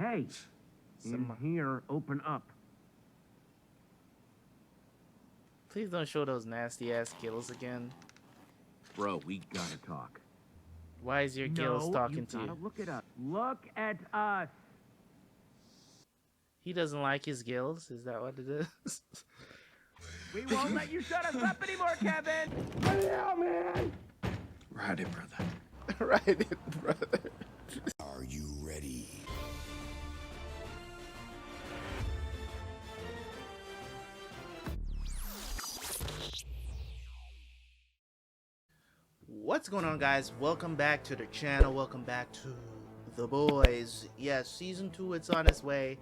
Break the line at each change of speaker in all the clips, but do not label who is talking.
Hey, in here, open up.
Please don't show those nasty ass gills again.
Bro, we gotta talk.
Why is your gills talking to you?
Look at us. Look at us.
He doesn't like his gills? Is that what it is?
We won't let you shut us up anymore, Kevin. Yeah, man.
Ride it, brother.
Right, brother.
Are you ready?
What's going on, guys? Welcome back to the channel. Welcome back to The Boys. Yes, season 2, it's on its way,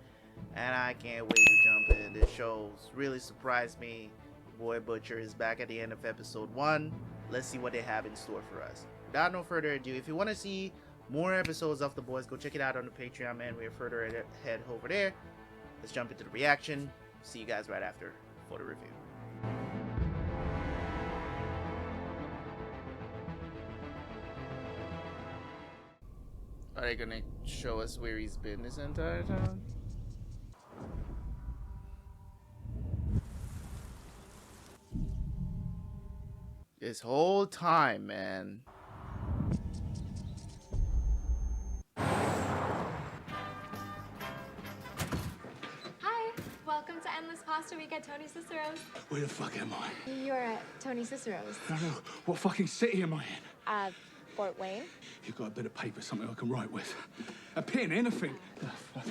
and I can't wait to jump in. This show's really surprised me. Boy Butcher is back at the end of episode 1. Let's see what they have in store for us. Without no further ado, if you want to see more episodes of The Boys, go check it out on the Patreon, man. We're further ahead over there. Let's jump into the reaction. See you guys right after for the review. Are they gonna show us where he's been this entire time? This whole time, man.
Hi, welcome to Endless Pasta Week at Tony Cicero's.
Where the fuck am I?
You're at Tony Cicero's.
No, what fucking city am I in?
Fort Wayne.
You got a bit of paper, something I can write with? A pen, anything? Oh, fuck.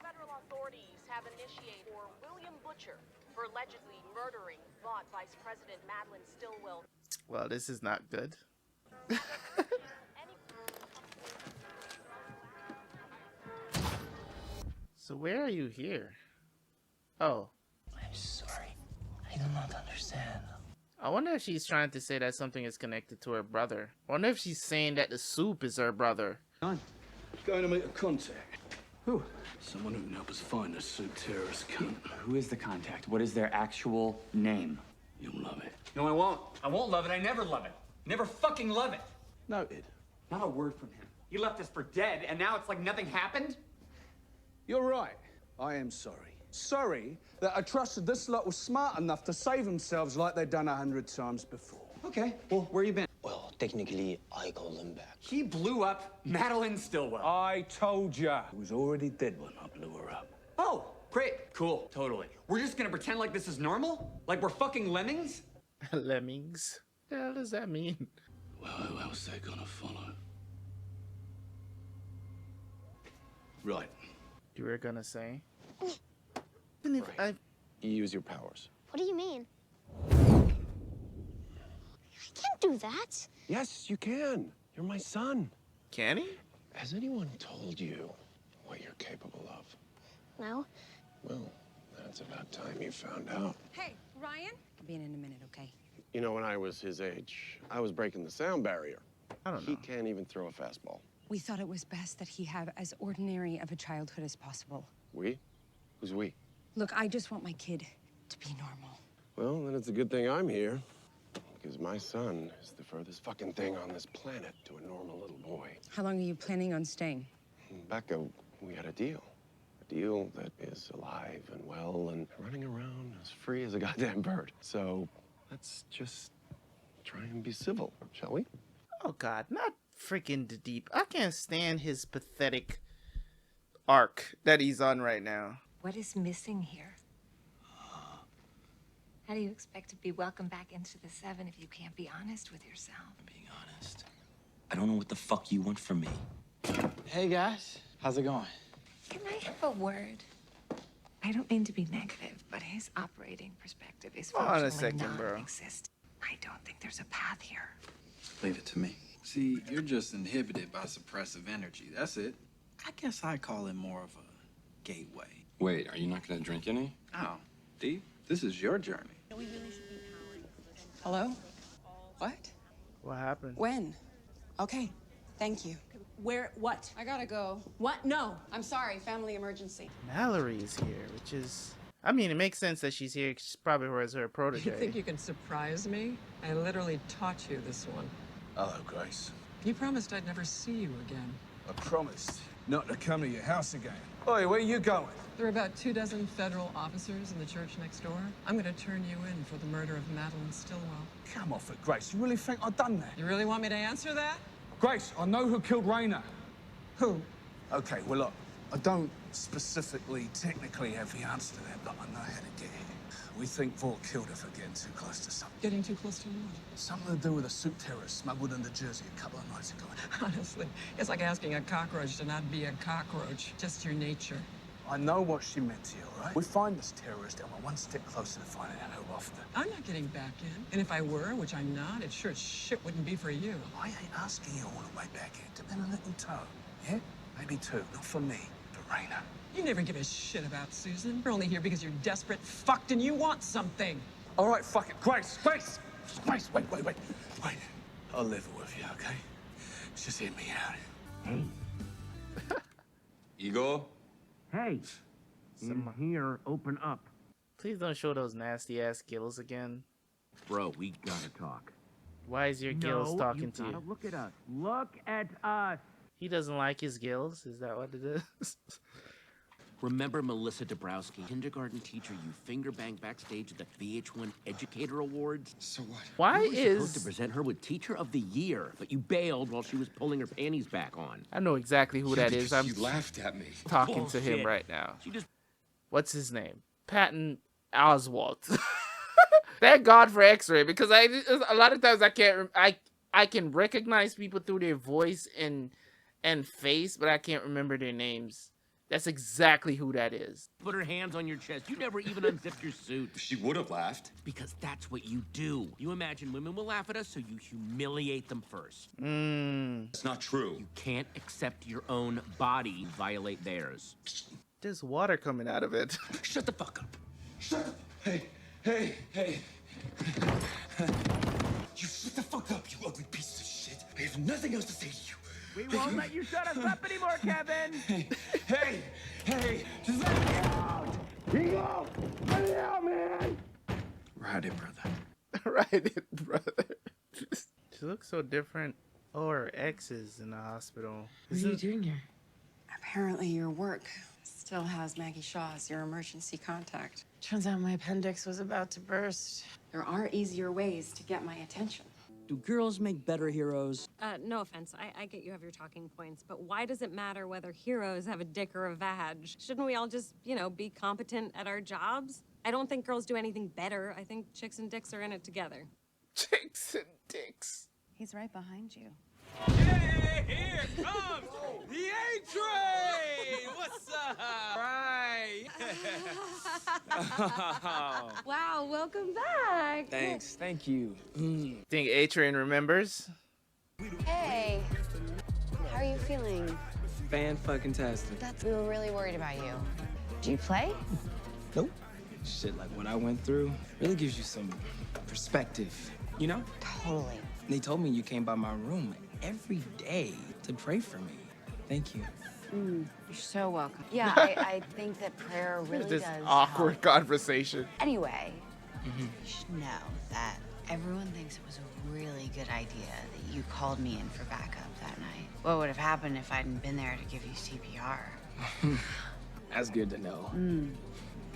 Federal authorities have initiated for William Butcher for allegedly murdering Vought Vice President Madeline Stillwell.
Well, this is not good. So where are you here? Oh.
I'm sorry. I do not understand.
I wonder if she's trying to say that something is connected to her brother. I wonder if she's saying that the soup is her brother.
Going to make a contact. Who? Someone who can help us find this soup terrorist cunt.
Who is the contact? What is their actual name?
You'll love it.
No, I won't. I won't love it. I never love it. Never fucking love it.
Noted.
Not a word from him. He left us for dead, and now it's like nothing happened?
You're right. I am sorry. Sorry that I trusted this lot was smart enough to save themselves like they've done 100 times before.
Okay, well, where you been?
Well, technically, I call them back.
He blew up Madeline Stillwell.
I told ya. It was already dead when I blew her up.
Oh, great. Cool. Totally. We're just gonna pretend like this is normal? Like we're fucking lemmings?
Lemmings? What the hell does that mean?
Well, who else they gonna follow? Right.
You were gonna say? Even if I...
Use your powers.
What do you mean? I can't do that.
Yes, you can. You're my son.
Can he?
Has anyone told you what you're capable of?
No.
Well, that's about time you found out.
Hey, Ryan? I'll be in a minute, okay?
You know, when I was his age, I was breaking the sound barrier.
I don't know.
He can't even throw a fastball.
We thought it was best that he have as ordinary of a childhood as possible.
We? Who's we?
Look, I just want my kid to be normal.
Well, then it's a good thing I'm here. Because my son is the furthest fucking thing on this planet to a normal little boy.
How long are you planning on staying?
Becca, we had a deal. A deal that is alive and well and running around as free as a goddamn bird. So let's just try and be civil, shall we?
Oh God, not freaking the deep. I can't stand his pathetic arc that he's on right now.
What is missing here? How do you expect to be welcomed back into the Seven if you can't be honest with yourself?
Being honest, I don't know what the fuck you want from me.
Hey, guys. How's it going?
Can I have a word? I don't mean to be negative, but his operating perspective is
Hold on a
functionally
second, bro.
non-existent. I don't think there's a path here.
Leave it to me. See, you're just inhibited by suppressive energy. That's it. I guess I call it more of a gateway.
Wait, are you not gonna drink any?
Oh, Dee, this is your journey.
Hello? What?
What happened?
When? Okay, thank you. Where, what? I gotta go. What? No, I'm sorry, family emergency.
Mallory is here, which is... I mean, it makes sense that she's here. She's probably was her protege.
You think you can surprise me? I literally taught you this one.
Hello, Grace.
You promised I'd never see you again.
I promised not to come to your house again. Oi, where you going?
There are about 24 federal officers in the church next door. I'm gonna turn you in for the murder of Madeline Stillwell.
Come off it, Grace. You really think I've done that?
You really want me to answer that?
Grace, I know who killed Raina.
Who?
Okay, well, look, I don't specifically, technically have the answer to that, but I know how to get here. We think Vaught killed her for getting too close to something.
Getting too close to what?
Something to do with a suit terrorist smuggled into Jersey a couple of nights ago.
Honestly, it's like asking a cockroach to not be a cockroach. Just your nature.
I know what she meant to you, all right? We find this terrorist and we're one step closer to finding out who offed her.
I'm not getting back in. And if I were, which I'm not, it sure as shit wouldn't be for you.
I ain't asking you all the way back in. Depend a little toe. Yeah? Maybe two. Not for me. For Raina.
You never give a shit about Susan. You're only here because you're desperate, fucked, and you want something.
All right, fuck it. Grace, Grace! Grace, wait. I'll level with you, okay? Just hear me out.
Hey.
Igor?
Hey. In here, open up.
Please don't show those nasty ass gills again.
Bro, we gotta talk.
Why is your gills talking to you?
Look at us. Look at us.
He doesn't like his gills? Is that what it is?
Remember Melissa Dabrowski, kindergarten teacher you finger banged backstage at the VH1 Educator Awards?
So what?
Why
you were
is...
supposed to present her with Teacher of the Year, but you bailed while she was pulling her panties back on.
I know exactly who that is. I'm
You laughed at me.
talking to him right now.
She just...
What's his name? Patton Oswalt. Thank God for X-Ray, because a lot of times I can recognize people through their voice and face, but I can't remember their names. That's exactly who that is.
Put her hands on your chest. You never even unzipped your suit.
She would have laughed.
Because that's what you do. You imagine women will laugh at us, so you humiliate them first.
It's not true.
You can't accept your own body, violate theirs.
There's water coming out of it.
Shut the fuck up.
Shut up. Hey. You shut the fuck up, you ugly piece of shit. I have nothing else to say to you.
We won't let you shut us up anymore, Kevin.
Hey, just let me out. Ego, let me out, man.
Ride it, brother.
Right, brother. She looks so different. Oh, her ex is in the hospital.
What are you doing here?
Apparently your work still has Maggie Shaw as your emergency contact.
Turns out my appendix was about to burst.
There are easier ways to get my attention.
Do girls make better heroes?
No offense, I get you have your talking points, but why does it matter whether heroes have a dick or a vag? Shouldn't we all just, be competent at our jobs? I don't think girls do anything better. I think chicks and dicks are in it together.
Chicks and dicks.
He's right behind you.
Hey, here comes the A-Train! What's up? Right.
Wow, welcome back.
Thanks, thank you.
Think A-Train remembers?
Hey, how are you feeling?
Fan-fucking-tastic.
We were really worried about you. Do you play?
Nope. Shit like what I went through really gives you some perspective, you know?
Totally.
They told me you came by my room every day to pray for me. Thank you.
You're so welcome. Yeah, I think that prayer really
This
does
awkward
help.
conversation.
Anyway, you should know that everyone thinks it was a really good idea that you called me in for backup that night. What would have happened if I hadn't been there to give you CPR?
That's good to know.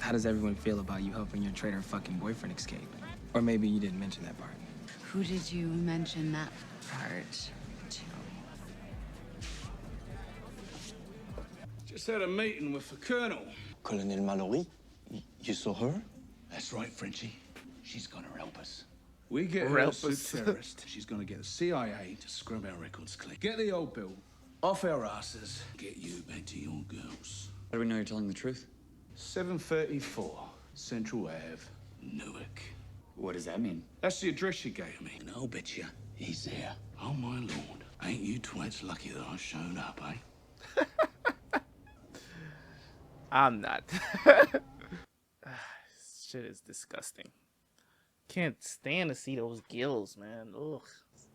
How does everyone feel about you helping your traitor fucking boyfriend escape? Or maybe you didn't mention that part.
Who did you mention that part to?
Just had a meeting with the colonel.
Colonel Mallory? You saw her?
That's right, Frenchie. She's gonna help us. We get her a suit terrorist. She's gonna get the CIA to scrub our records clean. Get the old bill off our asses. Get you back to your girls.
How do we know you're telling the truth?
734 Central Ave, Newark.
What does that mean?
That's the address she gave me. And I'll bet you he's there. Oh, my lord. Ain't you twats lucky that I showed up, eh?
I'm not. Shit is disgusting. Can't stand to see those gills, man. Ugh.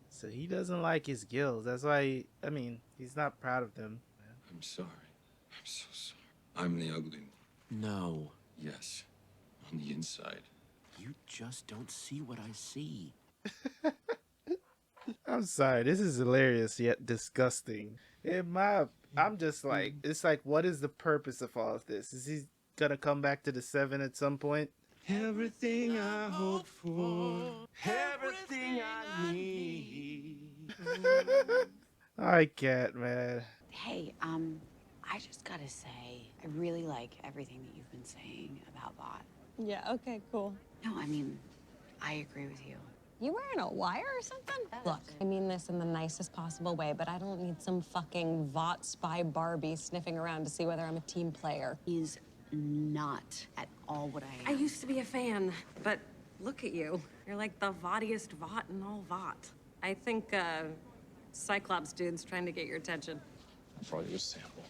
So he doesn't like his gills. That's why, he's not proud of them.
I'm sorry. I'm so sorry. I'm the ugly one.
No.
Yes. On the inside.
You just don't see what I see.
I'm sorry, this is hilarious yet disgusting. I'm just like, it's like, what is the purpose of all of this? Is he gonna come back to the 7 at some point?
Everything I hope for, everything I need.
I can't, man.
Hey, I just gotta say, I really like everything that you've been saying about Bot.
Yeah, okay, cool.
No, I mean, I agree with you.
You wearing a wire or something? Look, I mean this in the nicest possible way, but I don't need some fucking Vought spy Barbie sniffing around to see whether I'm a team player.
He's not at all what I
I
am.
used to be a fan, but look at you. You're like the Vaughtiest Vought in all Vought. I think, Cyclops dude's trying to get your attention.
For your sample.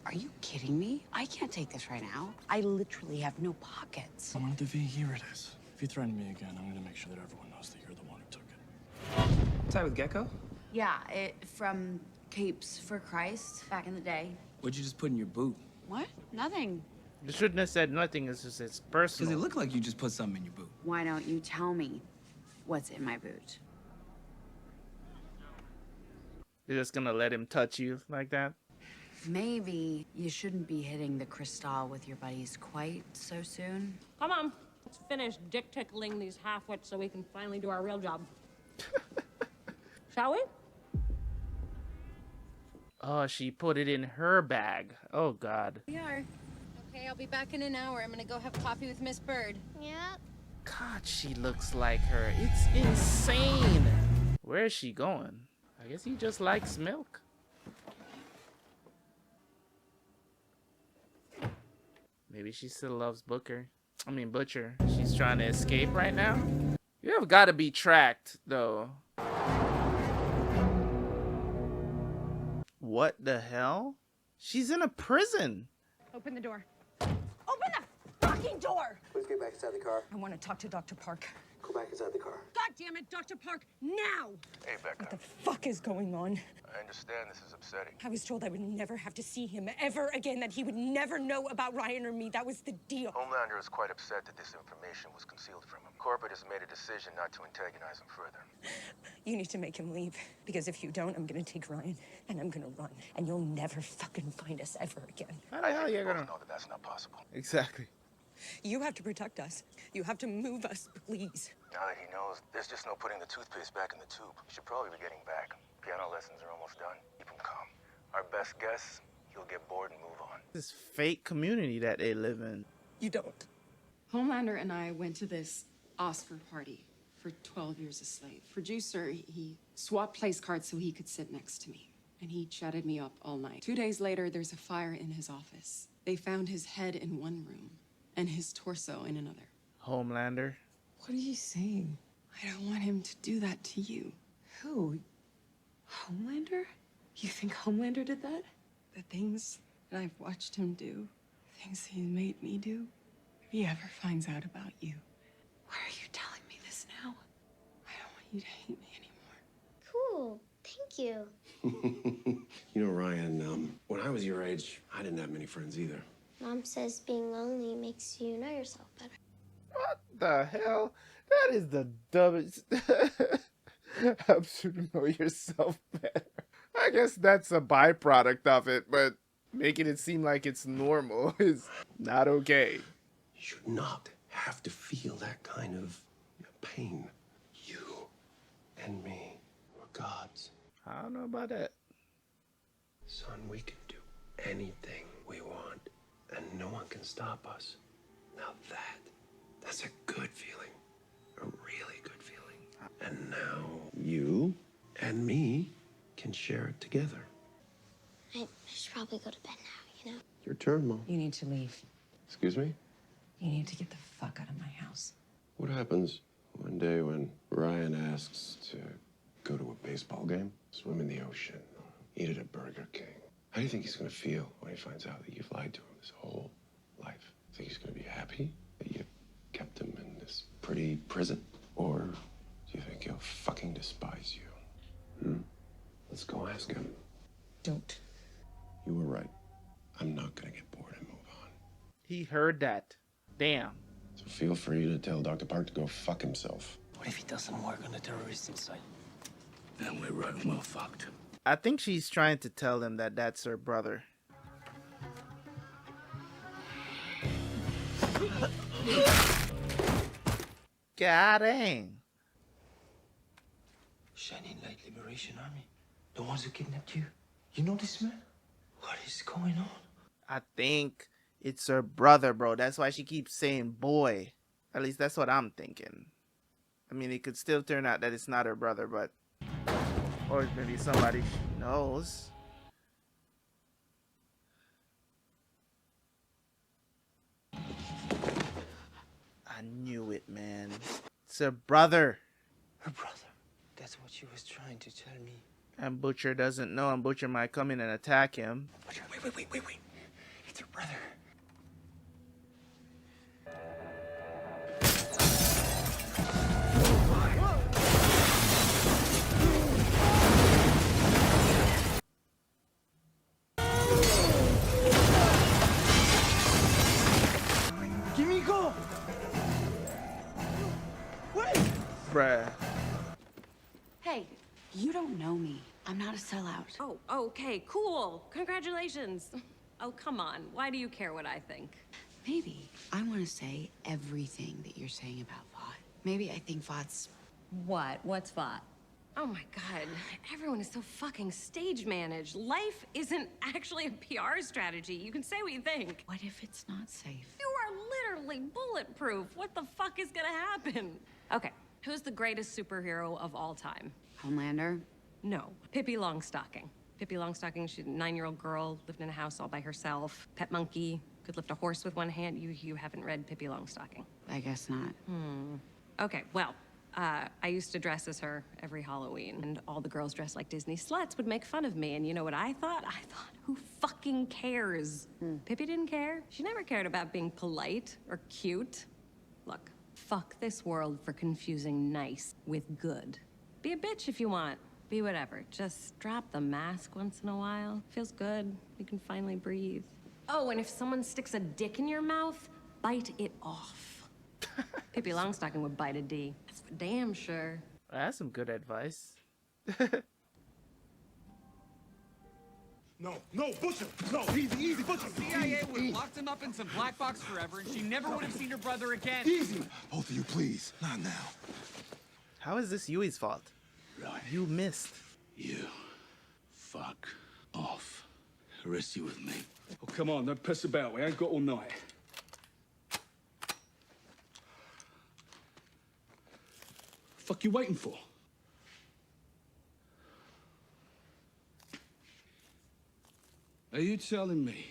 Are you kidding me? I can't take this right now. I literally have no pockets.
I wanted the V, here it is. If you threaten me again, I'm gonna make sure that everyone knows that you're the one who took it.
Tie with Gecko?
Yeah, from Capes for Christ back in the day.
What'd you just put in your boot?
What? Nothing.
You shouldn't have said nothing. It's just, it's personal.
Does it look like you just put something in your boot?
Why don't you tell me what's in my boot?
You're just gonna let him touch you like that?
Maybe you shouldn't be hitting the crystal with your buddies quite so soon.
Come on, let's finish dick tickling these half-wits so we can finally do our real job. Shall we?
Oh, she put it in her bag. Oh, God.
We are. Okay, I'll be back in an hour. I'm gonna go have coffee with Miss Bird. Yep.
God, she looks like her. It's insane. Where is she going? I guess he just likes milk. Maybe she still loves Butcher. She's trying to escape right now. You have got to be tracked, though. What the hell? She's in a prison.
Open the door. Open the fucking door!
Please get back inside the car.
I want to talk to Dr. Park.
Go back inside the car.
God damn it, Dr. Park, now!
Hey, Becca.
What the fuck is going on?
I understand this is upsetting.
I was told I would never have to see him ever again, that he would never know about Ryan or me. That was the deal.
Homelander is quite upset that this information was concealed from him. Corporate has made a decision not to antagonize him further.
You need to make him leave, because if you don't, I'm gonna take Ryan, and I'm gonna run, and you'll never fucking find us ever again.
How the hell are you gonna
know that that's not possible.
Exactly.
You have to protect us. You have to move us, please.
Now that he knows, there's just no putting the toothpaste back in the tube. He should probably be getting back. Piano lessons are almost done. Keep him calm. Our best guess, he'll get bored and move on.
This fake community that they live in.
You don't.
Homelander and I went to this Oscar party for 12 Years a Slave. Producer, he swapped place cards so he could sit next to me. And he chatted me up all night. 2 days later, there's a fire in his office. They found his head in one room and his torso in another.
Homelander.
What are you saying? I don't want him to do that to you. Who? Homelander? You think Homelander did that? The things that I've watched him do, the things he's made me do. If he ever finds out about you, why are you telling me this now? I don't want you to hate me anymore.
Cool. Thank you.
You know, Ryan, when I was your age, I didn't have many friends either.
Mom says being lonely makes you know yourself better.
What the hell? That is the dumbest. Helps you to know yourself better. I guess that's a byproduct of it, but making it seem like it's normal is not okay.
You should not have to feel that kind of pain. You and me were gods.
I don't know about that.
Son, we can do anything we want, and no one can stop us. Now that's a good feeling. A really good feeling. And now you and me can share it together.
I should probably go to bed now, you know?
Your turn, Mom.
You need to leave.
Excuse me?
You need to get the fuck out of my house.
What happens one day when Ryan asks to go to a baseball game, swim in the ocean, eat at a Burger King? How do you think he's gonna feel when he finds out that you've lied to him his whole life? Think he's gonna be happy that you kept him in this pretty prison? Or do you think he'll fucking despise you? Let's go ask him.
Don't.
You were right. I'm not gonna get bored and move on.
He heard that. Damn.
So feel free to tell Dr. Park to go fuck himself.
What if he doesn't work on the terrorist inside?
then we're right and well fucked.
I think she's trying to tell them that that's her brother. God dang.
Shining Light Liberation Army. The ones who kidnapped you. You know this man? What is going on?
I think it's her brother, bro. That's why she keeps saying boy. At least that's what I'm thinking. I mean, it could still turn out that it's not her brother, but... Or maybe somebody she knows. I knew it, man. It's her brother.
Her brother. That's what she was trying to tell me.
And Butcher doesn't know, and Butcher might come in and attack him.
Butcher, wait. It's her brother.
Kimiko! Wait!
Bruh.
Hey, you don't know me. I'm not a sellout.
Oh, okay, cool. Congratulations. Oh, come on. Why do you care what I think?
Maybe I want to say everything that you're saying about Vought. Maybe I think Vought's...
What? What's Vought? Oh my god, everyone is so fucking stage managed. Life isn't actually a PR strategy. You can say what you think.
What if it's not safe?
You are literally bulletproof. What the fuck is gonna happen? Okay, who's the greatest superhero of all time?
Homelander?
No, Pippi Longstocking. Pippi Longstocking, she's a 9-year-old girl, lived in a house all by herself. Pet monkey, could lift a horse with one hand. You haven't read Pippi Longstocking.
I guess not.
Okay, well, I used to dress as her every Halloween, and all the girls dressed like Disney sluts would make fun of me, and you know what I thought? I thought, who fucking cares? Pippi didn't care. She never cared about being polite or cute. Look, fuck this world for confusing nice with good. Be a bitch if you want. Be whatever. Just drop the mask once in a while. Feels good. You can finally breathe. Oh, and if someone sticks a dick in your mouth, bite it off. Pippi Longstocking would bite a D. That's for damn sure.
That's some good advice.
No, Butcher! No, easy, Butcher!
CIA would have locked him up in some black box forever, and she never would have seen her brother again.
Easy! Both of you, please. Not now.
How is this Hughie's fault?
Right.
You missed.
You fuck off. The rest you with me. Oh, come on, don't piss about. We ain't got all night. Fuck you waiting for? Are you telling me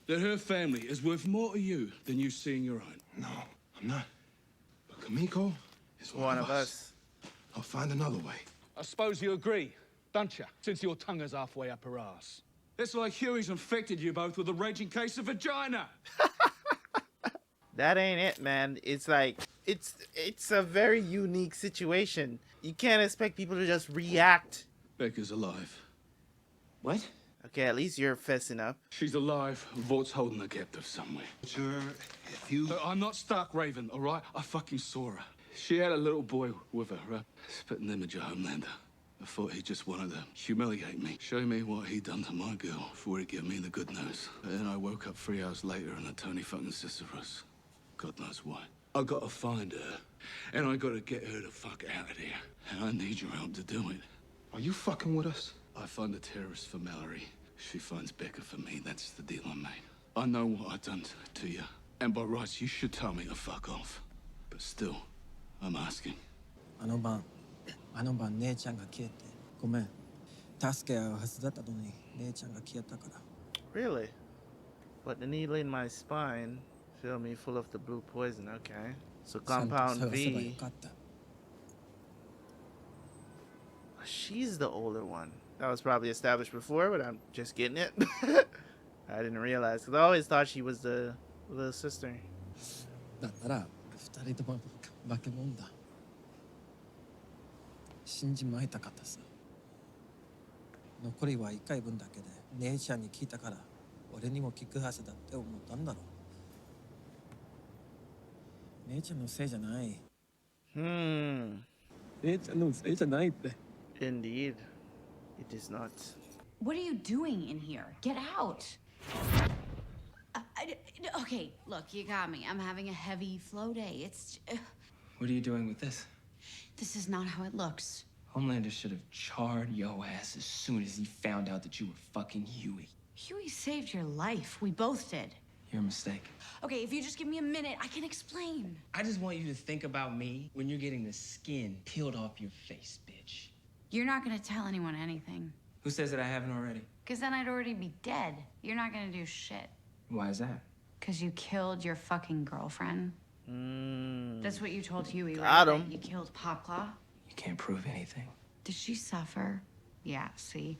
that her family is worth more to you than you seeing your own?
No, I'm not. But Kimiko is one of us. I'll find another way.
I suppose you agree, don't you? Since your tongue is halfway up her ass. It's like Hughie's infected you both with a raging case of vagina.
That ain't it, man. It's like, it's a very unique situation. You can't expect people to just react.
Becca's alive.
What?
Okay, at least you're fessing up.
She's alive. Vaught's holding her captive somewhere.
Sure, if you...
I'm not Stark Raven, all right? I fucking saw her. She had a little boy with her, a spitting image of Homelander. I thought he just wanted to humiliate me, show me what he'd done to my girl before he'd give me the good news. But then I woke up 3 hours later and the Tony fucking Sisyphus. God knows why. I gotta find her, and I gotta get her the fuck out of here. And I need your help to do it.
Are you fucking with us?
I find a terrorist for Mallory. She finds Becca for me. That's the deal I made. I know what I've done to you. And by rights, you should tell me to fuck off. But still, I'm asking.
あの晩姉ちゃんが消えてごめん助け合うはずだったのに姉ちゃんが消えたから
Really? But the needle in my spine filled me full of the blue poison. Okay. So compound V. She's the older one. That was probably established before, but I'm just getting it. I didn't realize, because I always thought she was the little sister.
だったら2人とも化け物だ信じまいたかったさ残りは1回分だけで姉ちゃんに聞いたから俺にも聞くはずだって思ったんだろ姉ちゃんのせいじゃない姉ちゃんのせいじゃないって
Indeed. It is not.
What are you doing in here? Get out. Okay, look, you got me. I'm having a heavy flow day. It's...
What are you doing with this?
This is not how it looks.
Homelander should have charred your ass as soon as he found out that you were fucking Hughie.
Hughie saved your life. We both did.
You're a mistake.
Okay, if you just give me a minute, I can explain.
I just want you to think about me when you're getting the skin peeled off your face, bitch.
You're not gonna tell anyone anything.
Who says that I haven't already?
Because then I'd already be dead. You're not gonna do shit.
Why is that?
Because you killed your fucking girlfriend. That's what you told Hughie, right?
Got him.
That you killed Popclaw.
You can't prove anything.
Did she suffer? Yeah, see?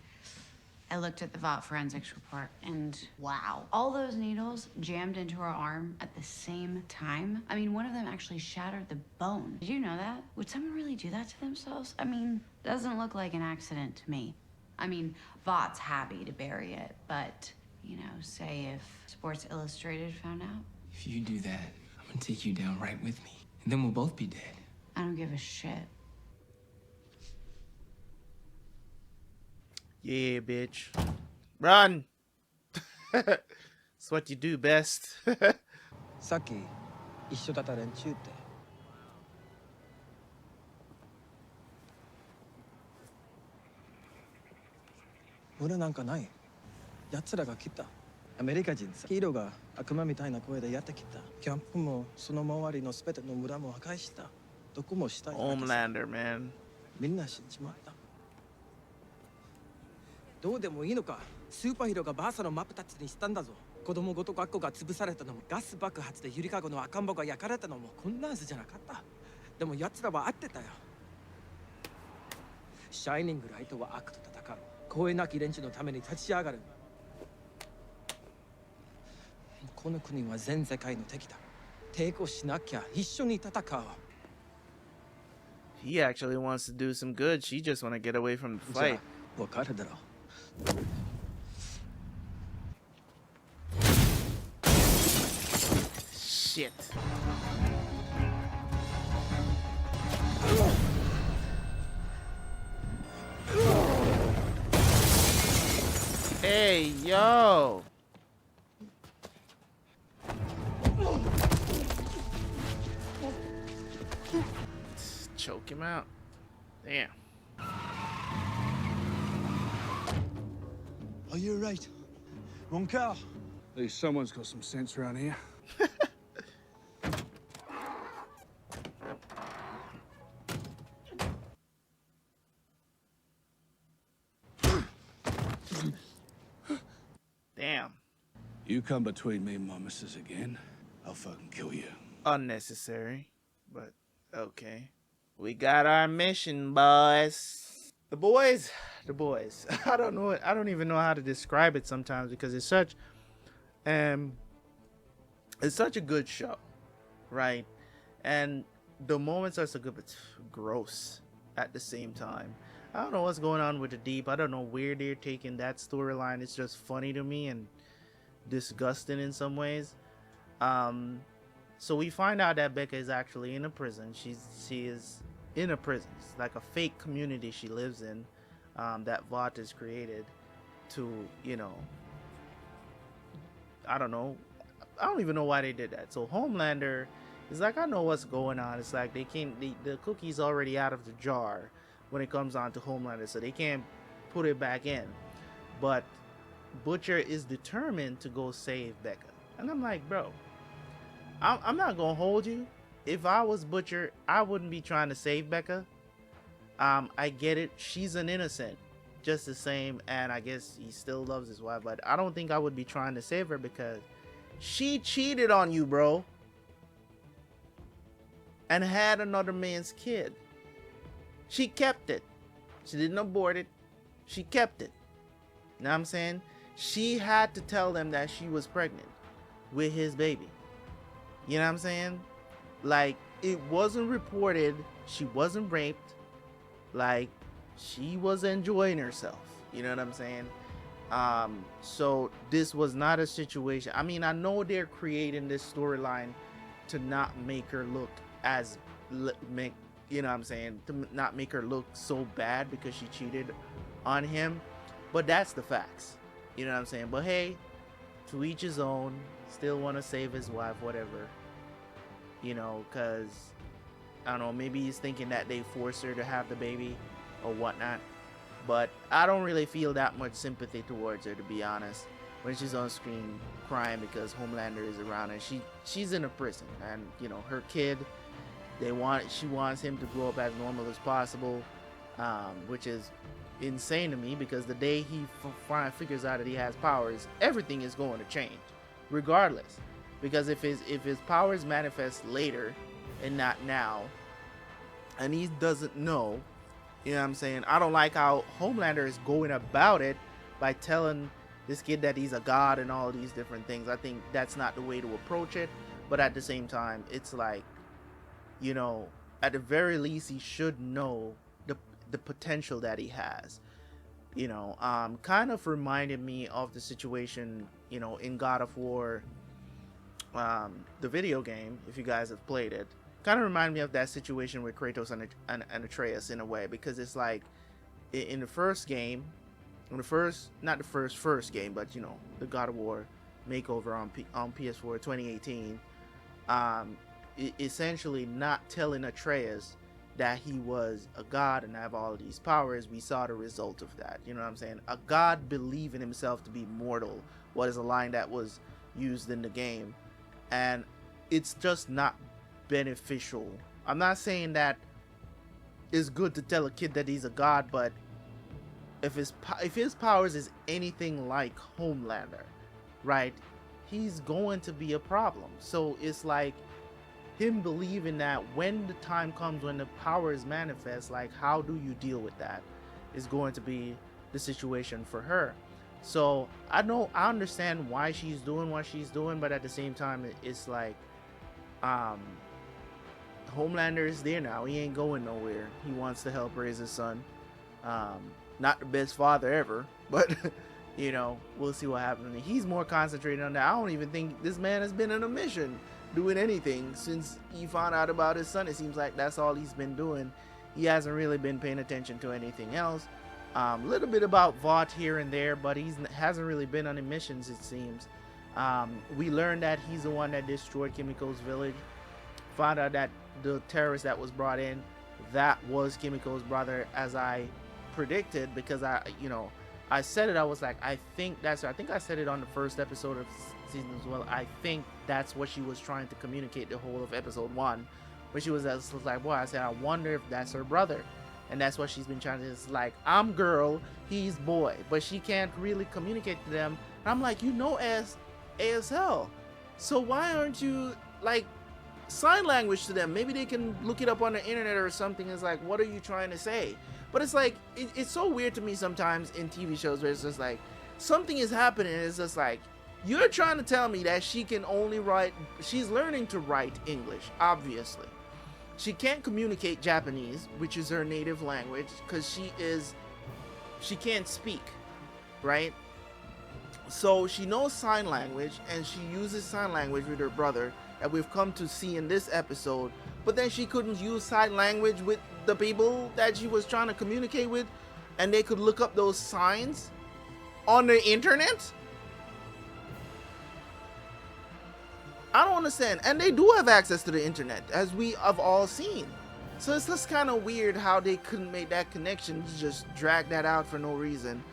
I looked at the Vought forensics report, and wow. All those needles jammed into her arm at the same time. I mean, one of them actually shattered the bone. Did you know that? Would someone really do that to themselves? I mean, doesn't look like an accident to me. I mean, Vought's happy to bury it, but, you know, say if Sports Illustrated found out?
If you do that, I'm gonna take you down right with me. And then we'll both be dead.
I don't give a shit.
Yeah, bitch. Run! It's what you do best.
さっき一緒だった連中って俺なんかない奴らが来たアメリカ人さヒーローが悪魔みたいな声でやってきたキャンプもその周りの全ての村も破壊したどこもしたい
Homelander, man.
みんな死んじまったどうでもいいのかスーパーヒーローがバーサのマップタッチにしたんだぞ子供ごと学校が潰されたのもガス爆発でゆりかごの赤ん坊が焼かれたのもこんなはずじゃなかったでも奴らは合ってたよシャイニングライトは悪と戦う声なき連中のために立ち上がるこの国は全世界の敵だ抵抗しなきゃ一緒に戦おう
He actually wants to do some good. She just want to get away from the fight.
わかるだろ
Shit. Hey, yo. Choke him out. Damn.
Are you right? Wrong car. At least someone's got some sense around here.
Damn.
You come between me and my missus again, I'll fucking kill you.
Unnecessary, but okay. We got our mission, boys. The boys. I don't know. I don't even know how to describe it sometimes because it's such a good show, right? And the moments are so good, but gross at the same time. I don't know what's going on with the Deep. I don't know where they're taking that storyline. It's just funny to me and disgusting in some ways. So we find out that Becca is actually in a prison. She is in a prison. It's like a fake community she lives in, that Vought has created to, you know, I don't know. I don't even know why they did that. So Homelander is like, I know what's going on. It's like the cookie's already out of the jar when it comes on to Homelander, so they can't put it back in. But Butcher is determined to go save Becca. And I'm like, bro, I'm not gonna hold you. If I was Butcher, I wouldn't be trying to save Becca. I get it. She's an innocent, just the same. And I guess he still loves his wife. But I don't think I would be trying to save her because she cheated on you, bro. And had another man's kid. She kept it. She didn't abort it. She kept it. You know what I'm saying? She had to tell them that she was pregnant with his baby. You know what I'm saying? Like, it wasn't reported. She wasn't raped. Like, she was enjoying herself. You know what I'm saying? So this was not a situation. I mean, I know they're creating this storyline to not make her look as you know what I'm saying, to not make her look so bad because she cheated on him. But that's the facts, you know what I'm saying. But hey, to each his own. Still want to save his wife, whatever, you know, because I don't know, maybe he's thinking that they forced her to have the baby or whatnot. But I don't really feel that much sympathy towards her, to be honest, when she's on screen crying because Homelander is around and she's in a prison, and you know, her kid, she wants him to grow up as normal as possible, which is insane to me, because the day he finally figures out that he has powers, everything is going to change regardless, because if his powers manifest later and not now, and he doesn't know, you know what I'm saying, I don't like how Homelander is going about it by telling this kid that he's a god and all these different things. I think that's not the way to approach it, but at the same time, it's like, you know, at the very least he should know the potential that he has. You know, kind of reminded me of the situation, you know, in God of War, the video game, if you guys have played it. Kind of reminded me of that situation with Kratos and Atreus in a way, because it's like, in the first game, not the first game, but you know, the God of War makeover on PS4 2018, essentially not telling Atreus that he was a god and have all of these powers. We saw the result of that, you know what I'm saying. A god believing himself to be mortal, what is a line that was used in the game, and it's just not beneficial. I'm not saying that it's good to tell a kid that he's a god, but if his powers is anything like Homelander, right, he's going to be a problem. So it's like him believing that when the time comes when the powers manifest, like, how do you deal with that, is going to be the situation for her. So I understand why she's doing what she's doing, but at the same time, it's like, Homelander is there now. He ain't going nowhere. He wants to help raise his son. Not the best father ever, but you know, we'll see what happens. He's more concentrated on that. I don't even think this man has been on a mission doing anything since he found out about his son. It seems like that's all he's been doing. He hasn't really been paying attention to anything else. A little bit about Vought here and there, but he hasn't really been on the missions, it seems. We learned that he's the one that destroyed Kimiko's village. Found out that the terrorist that was brought in, that was Kimiko's brother, as I predicted, because I said it. I was like, I think I said it on the first episode of season as well. I think that's what she was trying to communicate the whole of episode 1, where she was like, boy, I said, I wonder if that's her brother. And that's what she's been trying to, it's like, I'm girl, he's boy, but she can't really communicate to them. And I'm like, you know, ASL, so why aren't you like sign language to them? Maybe they can look it up on the internet or something. It's like, what are you trying to say? But it's like, it's so weird to me sometimes in TV shows where it's just like, something is happening and it's just like, you're trying to tell me that she can only write, she's learning to write English, obviously. She can't communicate Japanese, which is her native language, because she can't speak, right? So she knows sign language, and she uses sign language with her brother, that we've come to see in this episode. But then she couldn't use sign language with the people that she was trying to communicate with, and they could look up those signs on the internet? I don't understand. And they do have access to the internet, as we have all seen. So it's just kind of weird how they couldn't make that connection, just drag that out for no reason.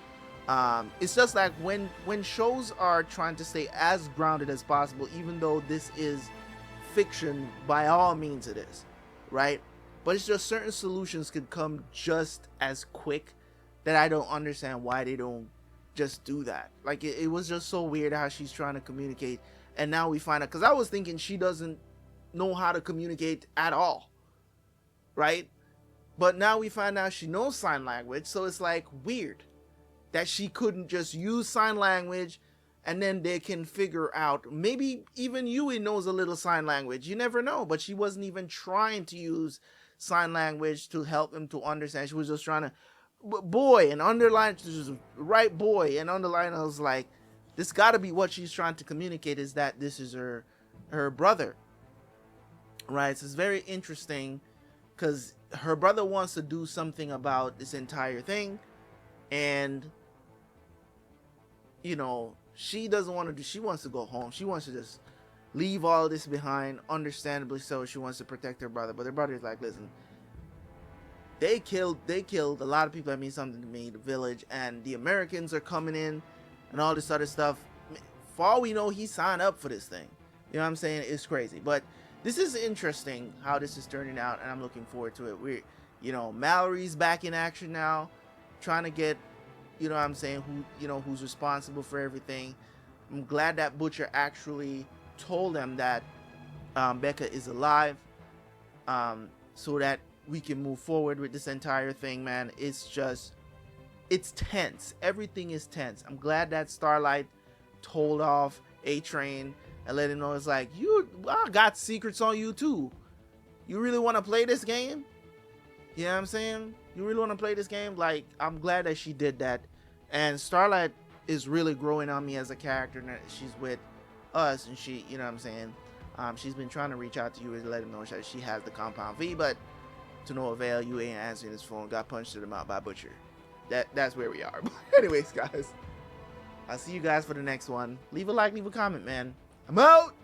It's just like when shows are trying to stay as grounded as possible, even though this is fiction, by all means it is, right? But it's just certain solutions could come just as quick that I don't understand why they don't just do that. Like, it was just so weird how she's trying to communicate, and now we find out, because I was thinking she doesn't know how to communicate at all, right? But now we find out she knows sign language, so it's like weird that she couldn't just use sign language and then they can figure out. Maybe even Hughie knows a little sign language, you never know, but she wasn't even trying to use sign language to help him to understand. She was just trying to boy and underline, just write boy and underline. I was like, this got to be what she's trying to communicate, is that this is her brother, right? So it's very interesting, because her brother wants to do something about this entire thing, and you know, she doesn't want to do, she wants to go home. She wants to just leave all of this behind, understandably so. She wants to protect her brother, but her brother's like, listen, they killed a lot of people that mean something to me, the village, and the Americans are coming in and all this other stuff. For all we know, he signed up for this thing. You know what I'm saying? It's crazy. But this is interesting how this is turning out, and I'm looking forward to it. We're, you know, Mallory's back in action now, trying to get, you know what I'm saying, who, you know, who's responsible for everything. I'm glad that Butcher actually told them that Becca is alive, so that we can move forward with this entire thing, man. It's just, it's tense. Everything is tense. I'm glad that Starlight told off A-Train and let him know, it's like, I got secrets on you too. You really want to play this game? You know what I'm saying? You really want to play this game? Like, I'm glad that she did that. And Starlight is really growing on me as a character, and that she's with us, and she, you know what I'm saying? She's been trying to reach out to you and let him know that she has the Compound V, but to no avail. You ain't answering his phone. Got punched in the mouth by Butcher. That's where we are. But anyways, guys, I'll see you guys for the next one. Leave a like, leave a comment, man. I'm out.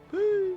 Peace.